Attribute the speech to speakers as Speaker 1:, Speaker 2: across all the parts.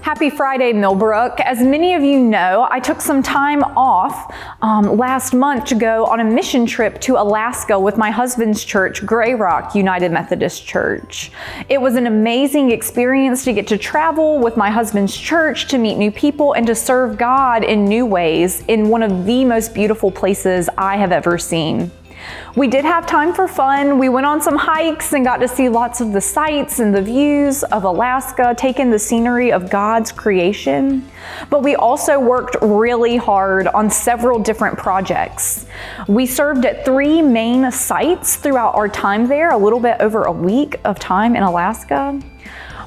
Speaker 1: Happy Friday, Millbrook. As many of you know, I took some time off last month to go on a mission trip to Alaska with my husband's church, Grey Rock United Methodist Church. It was an amazing experience to get to travel with my husband's church, to meet new people, and to serve God in new ways in one of the most beautiful places I have ever seen. We did have time for fun. We went on some hikes and got to see lots of the sights and the views of Alaska, take in the scenery of God's creation. But we also worked really hard on several different projects. We served at 3 main sites throughout our time there, a little bit over a week of time in Alaska.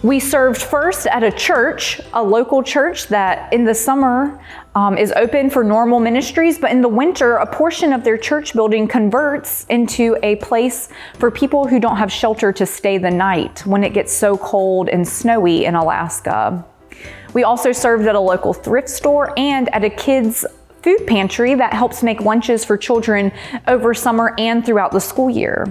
Speaker 1: We served first at a church, a local church that in the summer is open for normal ministries, but in the winter, a portion of their church building converts into a place for people who don't have shelter to stay the night when it gets so cold and snowy in Alaska. We also served at a local thrift store and at a kids' food pantry that helps make lunches for children over summer and throughout the school year.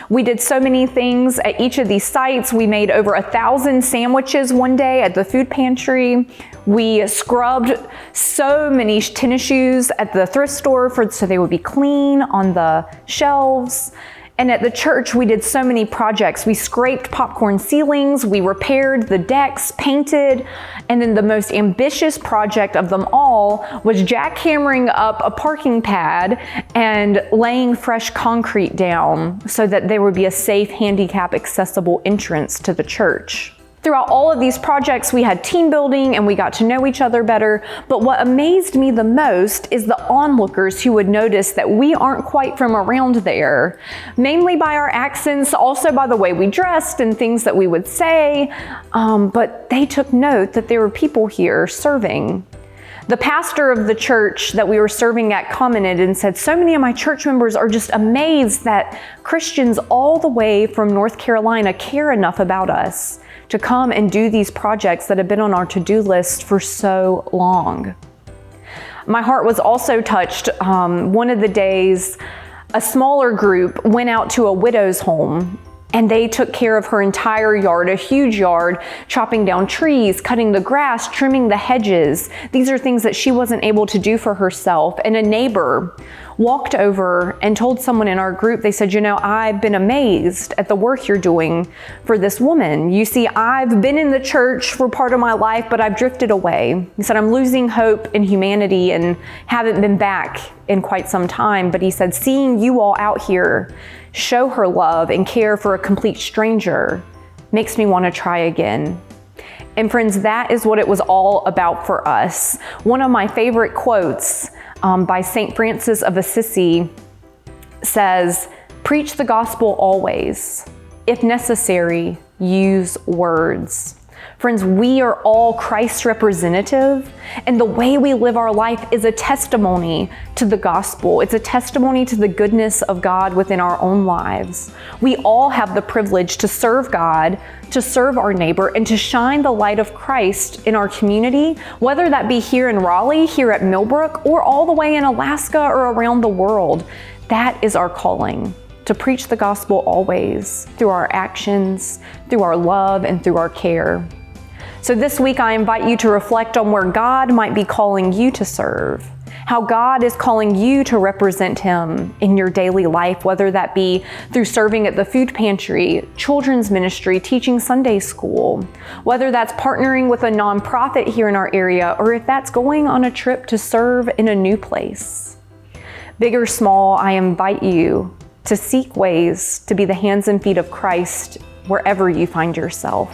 Speaker 1: We did so many things at each of these sites. We made over 1,000 sandwiches one day at the food pantry. We scrubbed so many tennis shoes at the thrift store so they would be clean on the shelves. And at the church, we did so many projects. We scraped popcorn ceilings, we repaired the decks, painted, and then the most ambitious project of them all was jackhammering up a parking pad and laying fresh concrete down so that there would be a safe, handicap accessible entrance to the church. Throughout all of these projects, we had team building and we got to know each other better. But what amazed me the most is the onlookers who would notice that we aren't quite from around there, mainly by our accents, also by the way we dressed and things that we would say. But they took note that there were people here serving. The pastor of the church that we were serving at commented and said, "So many of my church members are just amazed that Christians all the way from North Carolina care enough about us to come and do these projects that have been on our to-do list for so long." My heart was also touched. One of the days, a smaller group went out to a widow's home and they took care of her entire yard, a huge yard, chopping down trees, cutting the grass, trimming the hedges. These are things that she wasn't able to do for herself. And a neighbor walked over and told someone in our group, they said, "You know, I've been amazed at the work you're doing for this woman. You see, I've been in the church for part of my life, but I've drifted away." He said, "I'm losing hope in humanity and haven't been back in quite some time." But he said, "Seeing you all out here show her love and care for a complete stranger makes me want to try again." And friends, that is what it was all about for us. One of my favorite quotes by St. Francis of Assisi says, "Preach the gospel always. If necessary, use words." Friends, we are all Christ's representative, and the way we live our life is a testimony to the gospel. It's a testimony to the goodness of God within our own lives. We all have the privilege to serve God, to serve our neighbor, and to shine the light of Christ in our community, whether that be here in Raleigh, here at Millbrook, or all the way in Alaska or around the world. That is our calling, to preach the gospel always, through our actions, through our love, and through our care. So this week, I invite you to reflect on where God might be calling you to serve, how God is calling you to represent Him in your daily life, whether that be through serving at the food pantry, children's ministry, teaching Sunday school, whether that's partnering with a nonprofit here in our area, or if that's going on a trip to serve in a new place. Big or small, I invite you to seek ways to be the hands and feet of Christ wherever you find yourself.